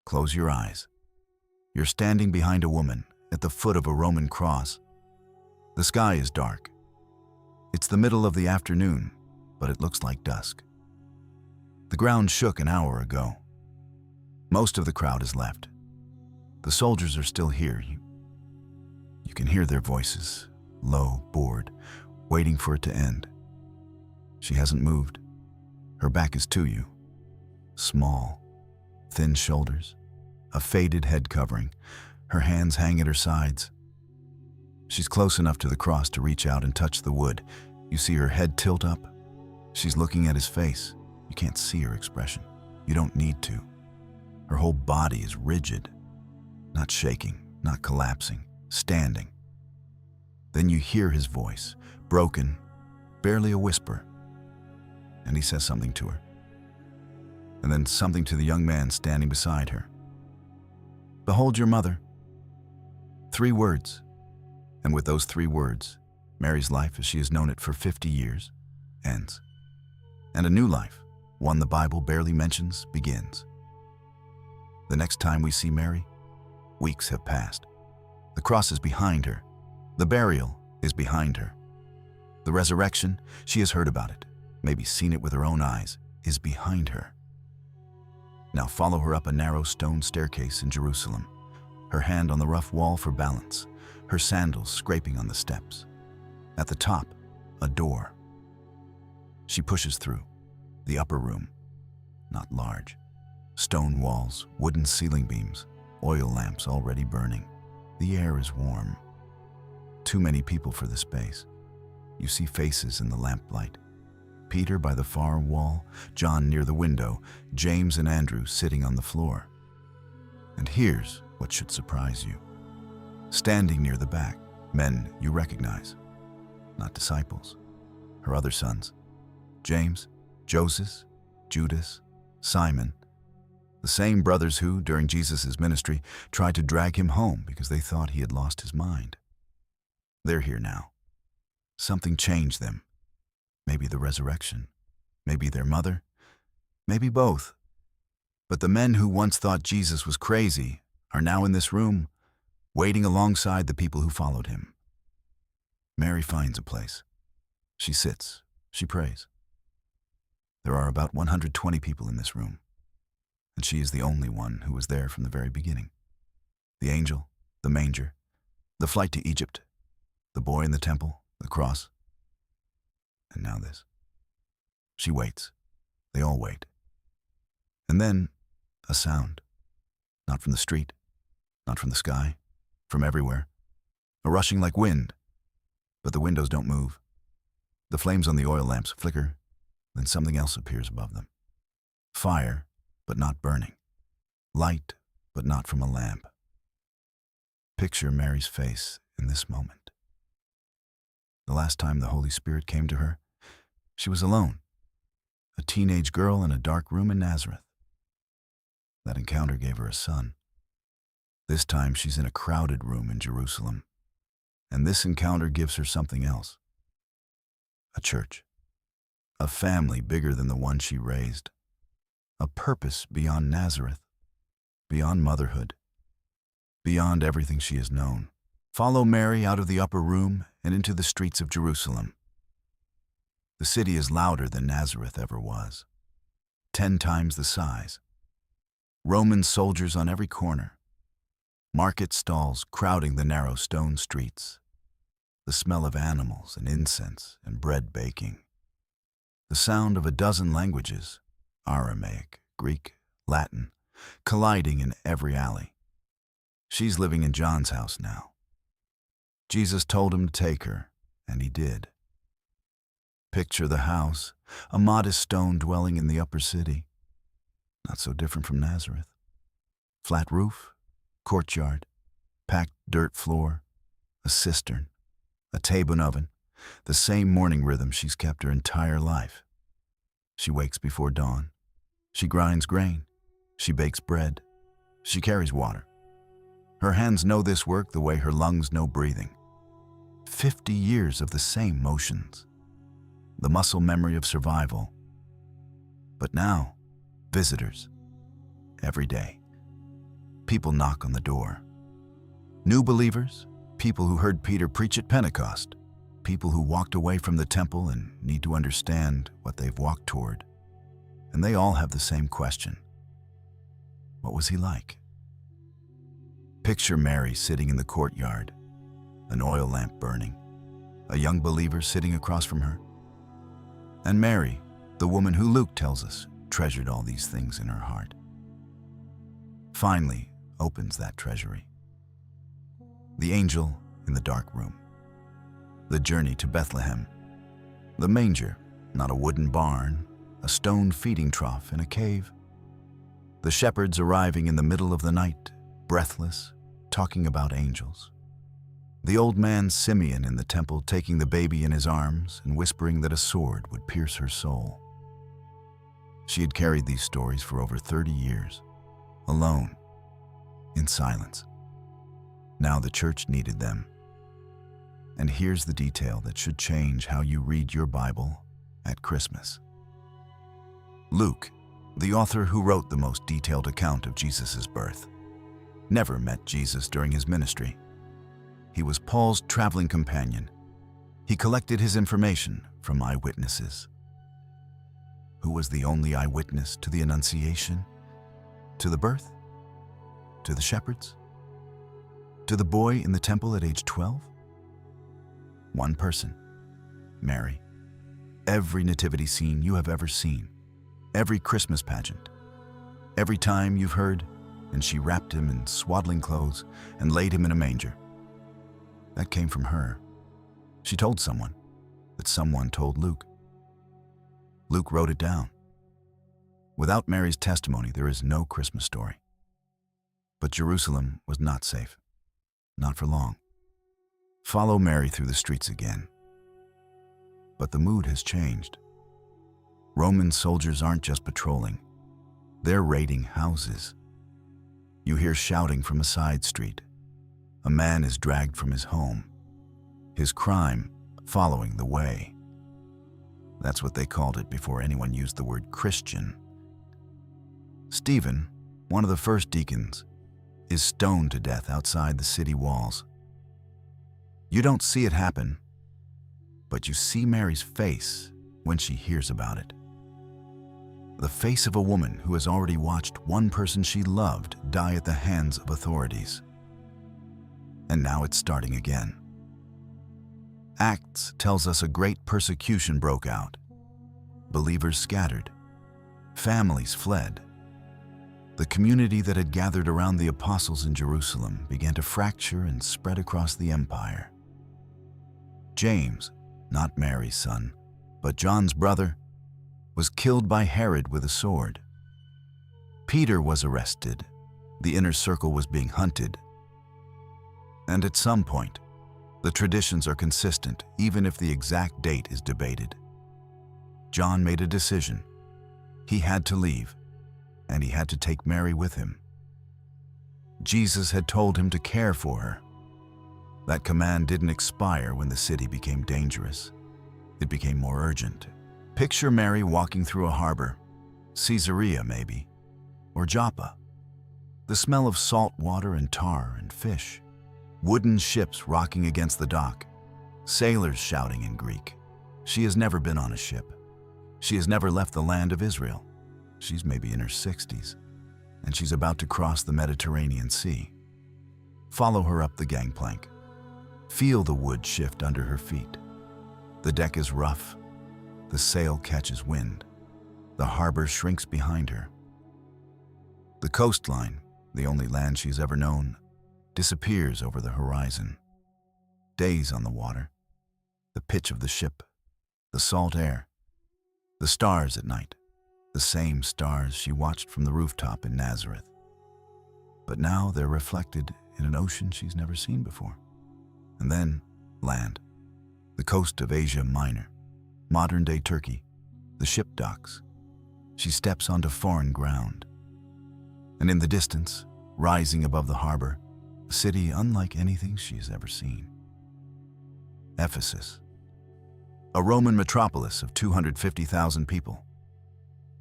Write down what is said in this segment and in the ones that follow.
Close your eyes. You're standing behind a woman at the foot of a Roman cross. The sky is dark. It's the middle of the afternoon, but it looks like dusk. The ground shook an hour ago. Most of the crowd has left. The soldiers are still here. You can hear their voices, low, bored, waiting for it to end. She hasn't moved. Her back is to you. Small, thin shoulders, a faded head covering. Her hands hang at her sides. She's close enough to the cross to reach out and touch the wood. You see her head tilt up. She's looking at his face. You can't see her expression. You don't need to. Her whole body is rigid, not shaking, not collapsing, standing. Then you hear his voice, broken, barely a whisper, and he says something to her. And then something to the young man standing beside her. "Behold your mother." 3 words. And with those 3 words, Mary's life as she has known it for 50 years ends. And a new life, one the Bible barely mentions, begins. The next time we see Mary, weeks have passed. The cross is behind her. The burial is behind her. The resurrection, she has heard about it, maybe seen it with her own eyes, is behind her. Now follow her up a narrow stone staircase in Jerusalem, her hand on the rough wall for balance, her sandals scraping on the steps. At the top, a door. She pushes through. The upper room, not large. Stone walls, wooden ceiling beams, oil lamps already burning. The air is warm. Too many people for the space. You see faces in the lamplight. Peter by the far wall, John near the window, James and Andrew sitting on the floor. And here's what should surprise you. Standing near the back, men you recognize, not disciples. Her other sons, James, Joseph, Judas, Simon, the same brothers who, during Jesus' ministry, tried to drag him home because they thought he had lost his mind. They're here now. Something changed them. Maybe the resurrection, maybe their mother, maybe both. But the men who once thought Jesus was crazy are now in this room, waiting alongside the people who followed him. Mary finds a place. She sits, she prays. There are about 120 people in this room, and she is the only one who was there from the very beginning. The angel, the manger, the flight to Egypt, the boy in the temple, the cross, and now this. She waits. They all wait. And then, a sound. Not from the street, not from the sky, from everywhere. A rushing like wind, but the windows don't move. The flames on the oil lamps flicker, then something else appears above them. Fire, but not burning. Light, but not from a lamp. Picture Mary's face in this moment. The last time the Holy Spirit came to her, she was alone, a teenage girl in a dark room in Nazareth. That encounter gave her a son. This time she's in a crowded room in Jerusalem, and this encounter gives her something else. A church, a family bigger than the one she raised, a purpose beyond Nazareth, beyond motherhood, beyond everything she has known. Follow Mary out of the upper room and into the streets of Jerusalem. The city is louder than Nazareth ever was, 10 times the size. Roman soldiers on every corner. Market stalls crowding the narrow stone streets. The smell of animals and incense and bread baking. The sound of a dozen languages, Aramaic, Greek, Latin, colliding in every alley. She's living in John's house now. Jesus told him to take her, and he did. Picture the house, a modest stone dwelling in the upper city. Not so different from Nazareth. Flat roof, courtyard, packed dirt floor, a cistern, a Tabun oven, the same morning rhythm she's kept her entire life. She wakes before dawn. She grinds grain. She bakes bread. She carries water. Her hands know this work the way her lungs know breathing. 50 years of the same motions. The muscle memory of survival. But now, visitors. Every day. People knock on the door. New believers, people who heard Peter preach at Pentecost, people who walked away from the temple and need to understand what they've walked toward. And they all have the same question. What was he like? Picture Mary sitting in the courtyard, an oil lamp burning, a young believer sitting across from her. And Mary, the woman who Luke tells us treasured all these things in her heart, finally opens that treasury. The angel in the dark room, the journey to Bethlehem, the manger, not a wooden barn, a stone feeding trough in a cave, the shepherds arriving in the middle of the night, breathless, talking about angels, the old man Simeon in the temple taking the baby in his arms and whispering that a sword would pierce her soul. She had carried these stories for over 30 years, alone, in silence. Now the church needed them. And here's the detail that should change how you read your Bible at Christmas. Luke, the author who wrote the most detailed account of Jesus' birth, never met Jesus during his ministry. He was Paul's traveling companion. He collected his information from eyewitnesses. Who was the only eyewitness to the Annunciation, to the birth, to the shepherds, to the boy in the temple at age 12? One person, Mary. Every nativity scene you have ever seen, every Christmas pageant, every time you've heard, and she wrapped him in swaddling clothes and laid him in a manger. That came from her. She told someone that someone told Luke. Luke wrote it down. Without Mary's testimony, there is no Christmas story. But Jerusalem was not safe. Not for long. Follow Mary through the streets again. But the mood has changed. Roman soldiers aren't just patrolling. They're raiding houses. You hear shouting from a side street. A man is dragged from his home. His crime, following the way. That's what they called it before anyone used the word Christian. Stephen, one of the first deacons, is stoned to death outside the city walls. You don't see it happen, but you see Mary's face when she hears about it. The face of a woman who has already watched one person she loved die at the hands of authorities. And now it's starting again. Acts tells us a great persecution broke out. Believers scattered. Families fled. The community that had gathered around the apostles in Jerusalem began to fracture and spread across the empire. James, not Mary's son, but John's brother, was killed by Herod with a sword. Peter was arrested. The inner circle was being hunted. And at some point, the traditions are consistent, even if the exact date is debated. John made a decision. He had to leave, and he had to take Mary with him. Jesus had told him to care for her. That command didn't expire when the city became dangerous. It became more urgent. Picture Mary walking through a harbor, Caesarea maybe, or Joppa. The smell of salt water and tar and fish. Wooden ships rocking against the dock. Sailors shouting in Greek. She has never been on a ship. She has never left the land of Israel. She's maybe in her 60s, and she's about to cross the Mediterranean Sea. Follow her up the gangplank. Feel the wood shift under her feet. The deck is rough. The sail catches wind. The harbor shrinks behind her. The coastline, the only land she's ever known, disappears over the horizon. Days on the water. The pitch of the ship. The salt air. The stars at night. The same stars she watched from the rooftop in Nazareth. But now they're reflected in an ocean she's never seen before. And then land. The coast of Asia Minor. Modern-day Turkey. The ship docks. She steps onto foreign ground. And in the distance, rising above the harbor, a city unlike anything she's ever seen. Ephesus. A Roman metropolis of 250,000 people.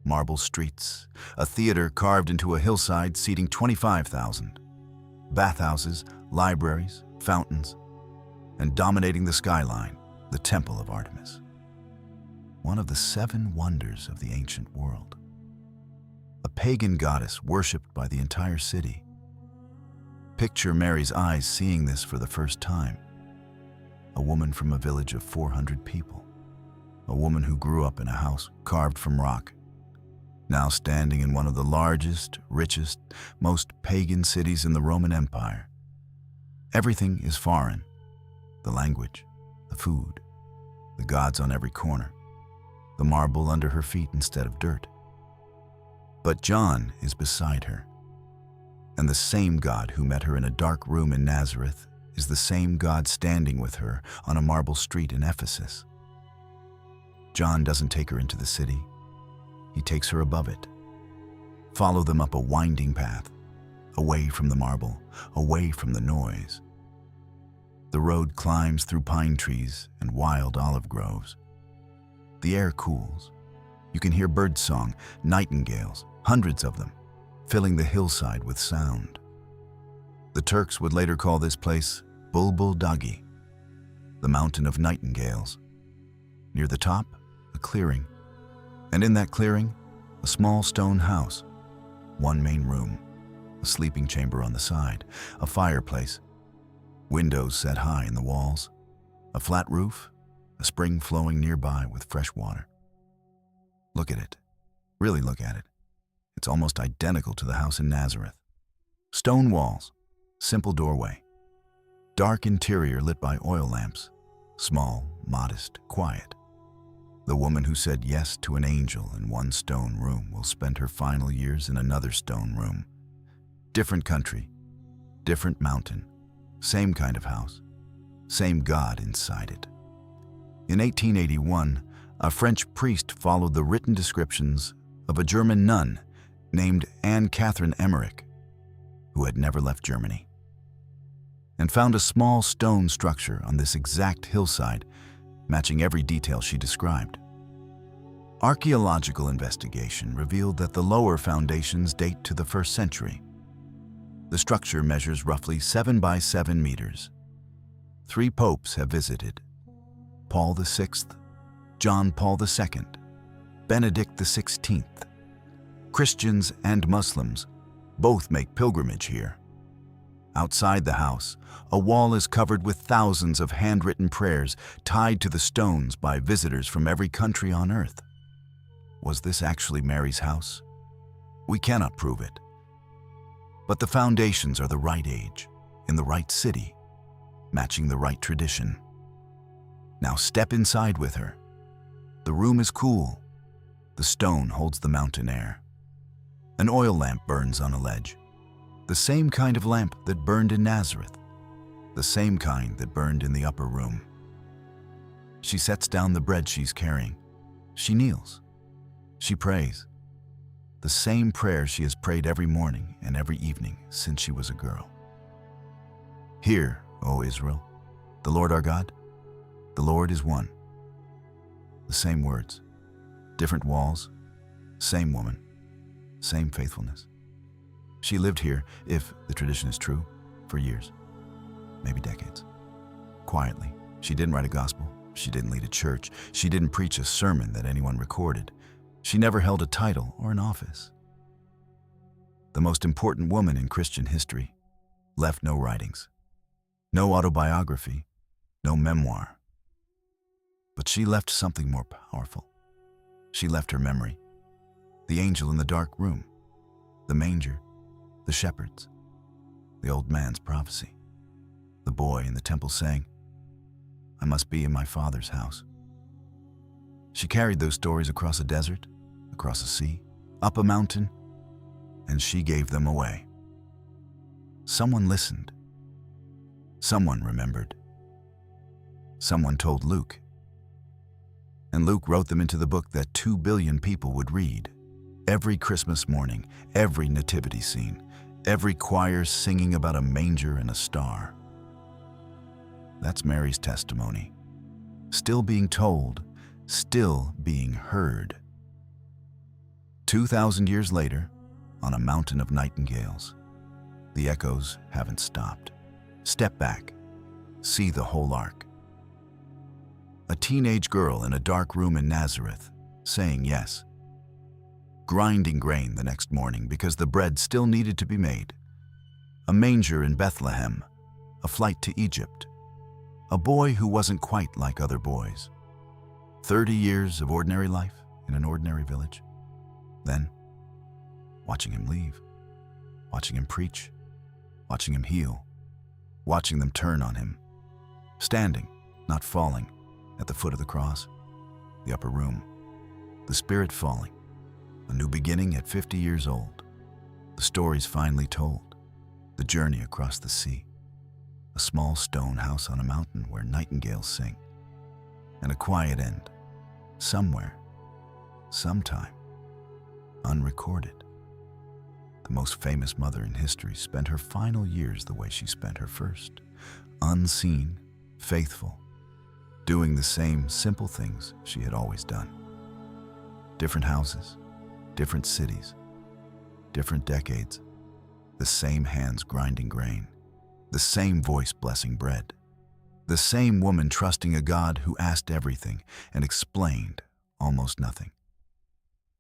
marble streets, a theater carved into a hillside seating 25,000, bathhouses, libraries, fountains, and dominating the skyline, the Temple of Artemis, one of the 7 wonders of the ancient world. A pagan goddess worshipped by the entire city. Picture Mary's eyes seeing this for the first time. A woman from a village of 400 people. A woman who grew up in a house carved from rock, now standing in one of the largest, richest, most pagan cities in the Roman Empire. Everything is foreign. The language, the food, the gods on every corner, the marble under her feet instead of dirt. But John is beside her, and the same God who met her in a dark room in Nazareth is the same God standing with her on a marble street in Ephesus. John doesn't take her into the city. He takes her above it. Follow them up a winding path, away from the marble, away from the noise. The road climbs through pine trees and wild olive groves. The air cools. You can hear birdsong, nightingales, hundreds of them, filling the hillside with sound. The Turks would later call this place Bulbul Dagi, the mountain of nightingales. Near the top, a clearing, and in that clearing, a small stone house, one main room, a sleeping chamber on the side, a fireplace, windows set high in the walls, a flat roof, a spring flowing nearby with fresh water. Look at it. Really look at it. It's almost identical to the house in Nazareth. Stone walls, simple doorway, dark interior lit by oil lamps, small, modest, quiet. The woman who said yes to an angel in one stone room will spend her final years in another stone room. Different country, different mountain, same kind of house, same God inside it. In 1881, a French priest followed the written descriptions of a German nun named Anne Catherine Emmerich, who had never left Germany, and found a small stone structure on this exact hillside, matching every detail she described. Archaeological investigation revealed that the lower foundations date to the 1st century. The structure measures roughly 7 by 7 meters. 3 popes have visited: Paul VI, John Paul II, Benedict XVI. Christians and Muslims both make pilgrimage here. Outside the house, a wall is covered with thousands of handwritten prayers tied to the stones by visitors from every country on earth. Was this actually Mary's house? We cannot prove it. But the foundations are the right age, in the right city, matching the right tradition. Now step inside with her. The room is cool. The stone holds the mountain air. An oil lamp burns on a ledge. The same kind of lamp that burned in Nazareth. The same kind that burned in the upper room. She sets down the bread she's carrying. She kneels. She prays. The same prayer she has prayed every morning and every evening since she was a girl. Hear, O Israel, the Lord our God, the Lord is one. The same words, different walls, same woman, same faithfulness. She lived here, if the tradition is true, for years, maybe decades. Quietly, she didn't write a gospel, she didn't lead a church, she didn't preach a sermon that anyone recorded. She never held a title or an office. The most important woman in Christian history left no writings, no autobiography, no memoir. But she left something more powerful. She left her memory. The angel in the dark room, the manger, the shepherds, the old man's prophecy, the boy in the temple saying, "I must be in my Father's house." She carried those stories across a desert, across a sea, up a mountain, and she gave them away. Someone listened. Someone remembered. Someone told Luke. And Luke wrote them into the book that 2 billion people would read. Every Christmas morning, every nativity scene, every choir singing about a manger and a star. That's Mary's testimony. Still being told, still being heard. 2,000 years later, on a mountain of nightingales, the echoes haven't stopped. Step back, see the whole arc. A teenage girl in a dark room in Nazareth, saying yes. Grinding grain the next morning because the bread still needed to be made. A manger in Bethlehem, a flight to Egypt. A boy who wasn't quite like other boys. 30 years of ordinary life in an ordinary village. Then, watching him leave, watching him preach, watching him heal, watching them turn on him, standing, not falling, at the foot of the cross, the upper room, the Spirit falling, a new beginning at 50 years old, the stories finally told, the journey across the sea, a small stone house on a mountain where nightingales sing, and a quiet end, somewhere, sometime, unrecorded. The most famous mother in history spent her final years the way she spent her first, unseen, faithful, doing the same simple things she had always done. Different houses, different cities, different decades, the same hands grinding grain, the same voice blessing bread, the same woman trusting a God who asked everything and explained almost nothing.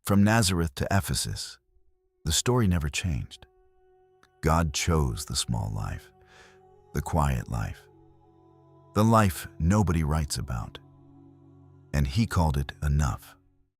From Nazareth to Ephesus, the story never changed. God chose the small life, the quiet life, the life nobody writes about, and He called it enough.